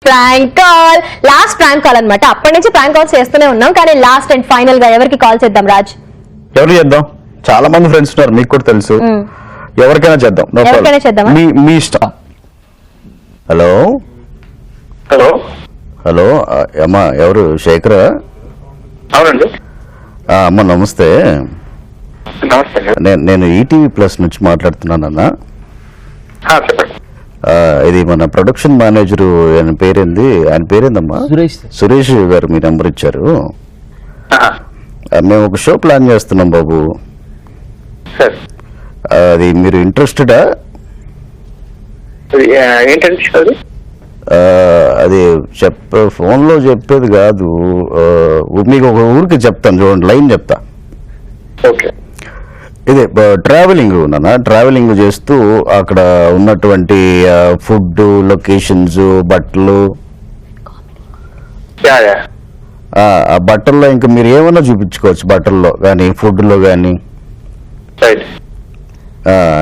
Prank call. Last prank call అన్నమాట. అప్పటి నుంచి ప్రాంక్ కాల్స్ చేస్తూనే ఉన్నాం, కానీ లాస్ట్ అండ్ ఫైనల్ గా ఎవరికి కాల్ చేద్దాం రాజ్? ఎవరు చేద్దాం? చాలా మంది ఫ్రెండ్స్ ఉన్నారు, మీకు కూడా తెలుసు. ఎవరికైనా చేద్దాం, ఎవరికైనా చేద్దాం, మీ ఇష్టం. హలో హలో హలో అమ్మా, ఎవరు? శేఖర్? అవునండి. అమ్మ నమస్తే. నమస్తే. నేను ఈటీవీ ప్లస్ నుంచి మాట్లాడుతున్నానన్నా. చెప్పండి. ఇది మన ప్రొడక్షన్ మేనేజర్, ఆయన పేరేందమ్మా? సురేష్ గారు మీ నెంబర్ ఇచ్చారు. మేము ఒక షో ప్లాన్ చేస్తున్నాం బాబు. అది మీరు ఇంట్రెస్టెడా? ఏంటంటే అది ఫోన్లో చెప్పేది కాదు, మీకు ఒక ఊరికి చెప్తాను చూడండి, లైన్ చెప్తా. ఓకే. ఇదే ట్రావెలింగ్ చేస్తూ అక్కడ ఉన్నటువంటి ఫుడ్, లొకేషన్స్, బట్టలు, ఆ బట్టల్లో ఇంకా మీరు ఏమన్నా చూపించుకోవచ్చు, బట్టల్లో కానీ ఫుడ్లో కానీ.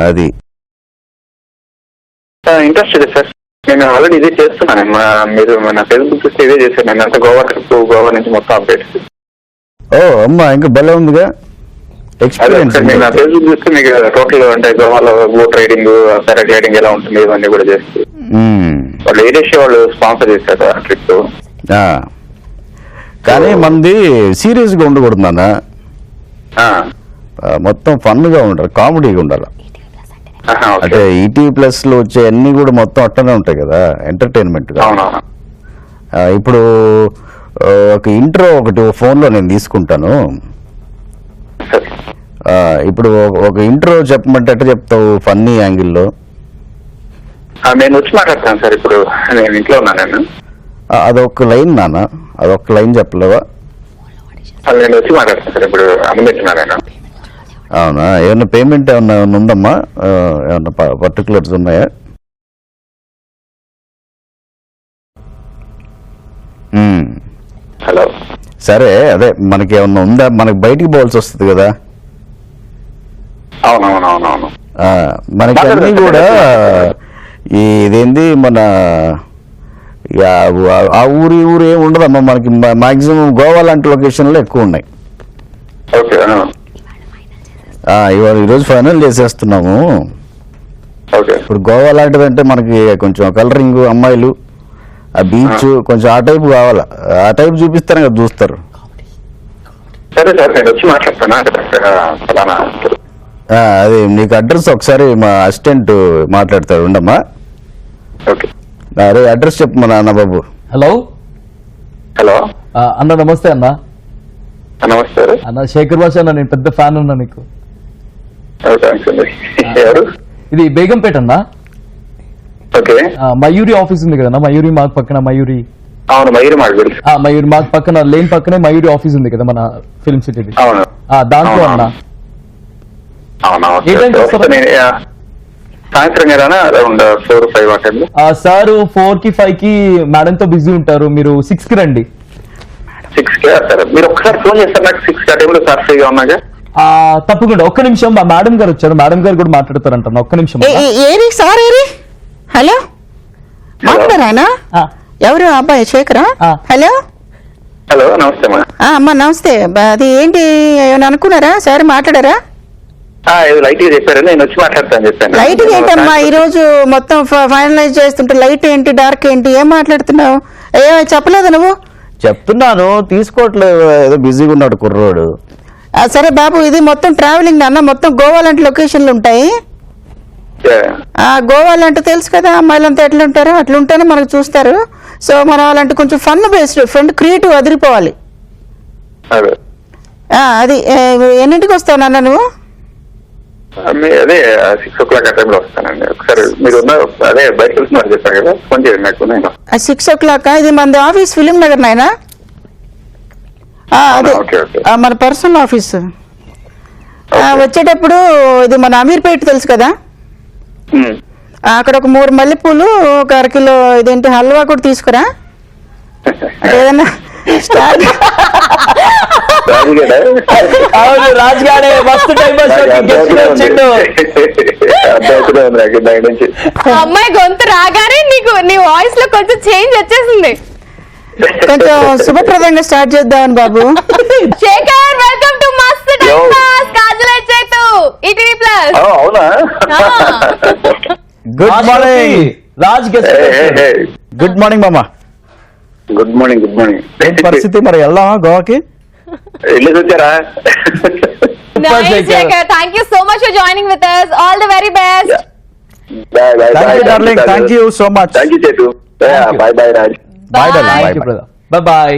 అది ఇంట్రెస్టెడ్ సార్. నేను ఆల్రెడీ ఇదే చేస్తున్నాను. మీరు మన ఫేస్బుక్ చూస్తే ఇదే చేశాను. నేను అంతా గోవా ట్రిప్, గోవా నుంచి మొత్తం అప్డేట్స్. ఓ అమ్మా, ఇంకా భలే ఉందిగా ఎక్స్పీరియన్స్. ఫేస్బుక్ చూస్తే మీకు టోటల్ అంటే గోవాలో బోట్ రైడింగ్, పారాగ్లైడింగ్ ఎలా ఉంటుంది ఇవన్నీ కూడా చేస్తే వాళ్ళు ఏదేశీ వాళ్ళు స్పాన్సర్ చేశారు ఆ ట్రిప్. కానీ మనది సీరియస్ గా ఉండకూడదు నాన్న, మొత్తం ఫన్ గా ఉండాలి, కామెడీగా ఉండాలి. అంటే ఈటీవీ ప్లస్ లో వచ్చే అన్ని కూడా మొత్తం అట్టనే ఉంటాయి కదా, ఎంటర్టైన్మెంట్ గా. ఇప్పుడు ఒక ఇంట్రో ఒకటి ఫోన్ లో నేను తీసుకుంటాను. ఇప్పుడు ఒక ఇంట్రో చెప్పమంటే ఎట్లా చెప్తావు ఫన్నీ యాంగిల్లో? నేను వచ్చి మాట్లాడతాను సార్. ఇప్పుడు నేను ఇంట్లో ఉన్నాను. అదొక లైన్ నాన్న, అదొక లైన్ చెప్పలేవా? నేను వచ్చి మాట్లాడతాను సార్. ఇప్పుడు అనుమతిస్తున్నాను. అవునా? ఏమన్నా పేమెంట్ ఏమన్నా ఉందమ్మా? ఏమన్నా పర్టికులర్స్ ఉన్నాయా? హలో. సరే, అదే మనకి ఏమన్నా ఉందా? మనకి బయటికి పోవాల్సి వస్తుంది కదా. అవునవునవునవును. మనకి అన్ని కూడా ఇదేంది మన ఆ ఊరు ఏమి ఉండదమ్మా మనకి. మాక్సిమం గోవా లాంటి లొకేషన్లో ఎక్కువ ఉన్నాయి. ఈరోజు ఫైనల్ చేసేస్తున్నాము. ఇప్పుడు గోవా లాంటిదంటే మనకి కొంచెం కలరింగ్, అమ్మాయిలు, ఆ బీచ్, కొంచెం ఆ టైప్ కావాలా. ఆ టైప్ చూపిస్తాను కదా, చూస్తారు. సరే సార్, నేను వచ్చి మాట్లాడతాను. అది నీకు అడ్రస్ ఒకసారి మా అసిస్టెంట్ మాట్లాడతారు, ఉండమ్మా. అరే అడ్రస్ చెప్పు మా నాన్న బాబు. హలో హలో అన్న, నమస్తే అన్న. నమస్తే అన్న, శేఖర్ భాష అన్న, నేను పెద్ద ఫ్యాన్ ఉన్నా నీకు. ఇది బేగంపేట అన్న. మయూరి ఆఫీస్ ఉంది కదా, మయూరి మార్క్ పక్కన. మయూరి మార్క్ పక్కన, లేన్ పక్కనే మయూరి ఆఫీస్ ఉంది కదా మన ఫిల్మ్ సిటీ. దాంట్లో అన్న. సార్ 4 కి 5 కి మేడం తో బిజీ ఉంటారు. మీరు 6 కి రండి. 6 కి మీరు ఒకసారి ఫోన్ చేస్తారు నాకు. 6 ఆ టైంలో సార్ ఫ్రీగా ఉన్నాగా. తప్పకుండా. ఒక్క నిమిషం, మా మేడం గారు వచ్చారు. మేడం గారు కూడా మాట్లాడతారంట. ఒక్క నిమిషం. ఏరి సార్, ఏరి. హలో, మాట్లాడారా? ఎవరు అబ్బాయి? శేఖరా? హలో. హలో, నమస్తే అమ్మా. నమస్తే. అది ఏంటి, ఏమైనా అనుకున్నారా? సార్ మాట్లాడారా? లైట్ గా చెప్పారు, నేను వచ్చి మాట్లాడతాను చెప్పాను. లైట్ ఏంటమ్మా, ఈ రోజు మొత్తం ఫైనలైజ్ చేస్తుంటే లైట్ ఏంటి, డార్క్ ఏంటి, ఏం మాట్లాడుతున్నావు? చెప్పలేదు నువ్వు? చెప్తున్నాను, తీసుకోవట్లేదు, ఏదో బిజీగా ఉన్నాడు కుర్రోడు. సరే బాబు, ఇది మొత్తం ట్రావెలింగ్ అన్న. మొత్తం గోవా లాంటి లొకేషన్లు ఉంటాయి. గోవా లాంటి తెలుసు కదా, అమ్మాయిలంతా ఎట్లా ఉంటారో అట్లా ఉంటేనే మనకు చూస్తారు. సో మనం అలాంటి కొంచెం ఫన్ బేస్డ్, ఫ్రెండ్ క్రియేటివ్ అదిరిపోవాలి. అది ఎన్నింటికి వస్తావు నాన్న నువ్వు? అదే 6 o'clock ఆ టైంలో వస్తానండి. ఒకసారి మీరు అదే బయటకు వెళ్తున్నారు చెప్పారు కదా, ఫోన్ చేయండి నాకు. 6 o'clock? ఇది మన ఆఫీస్ ఫిలిం నగర్ నాయనా. అదే మన పర్సనల్ ఆఫీస్. వచ్చేటప్పుడు ఇది మన అమీర్పేట తెలుసు కదా, అక్కడ ఒక 3 మల్లెపూలు, ఒక 1 కిలో ఇదేంటి హల్వా కూడా తీసుకురా. ఏదన్నా స్టార్ట్ రాజుగాడా? అవును రాజ్ గాడే మస్తు టైం పాస్ నాకు గెస్ట్ వచ్చిండు. అర్థమవుతూనే ఉంది నాకు బయట నుంచి. ఆ అమ్మాయి గొంతు రాగానే నీ వాయిస్ లో కొంచెం చేంజ్ వచ్చేసింది. కొంచెం శుభప్రదంగా స్టార్ట్ చేద్దామని బాబు. Shekhar welcome to Mast time pass Kajal Chetu ETV plus. ఓ, అవునా? Good morning. Raj guest good morning మామ. Good morning, good morning. ఏంటి పరిస్థితి, మరి వెళ్దామా గోవాకి? వెళ్ళి వచ్చారా? Nice, Shekhar. Thank you so much for joining with us. All the very best. Bye bye. Thank you darling, thank you so much. Thank you Chetu. Bye bye Raj. Bye Bye. Darling, thank you brother. Bye bye.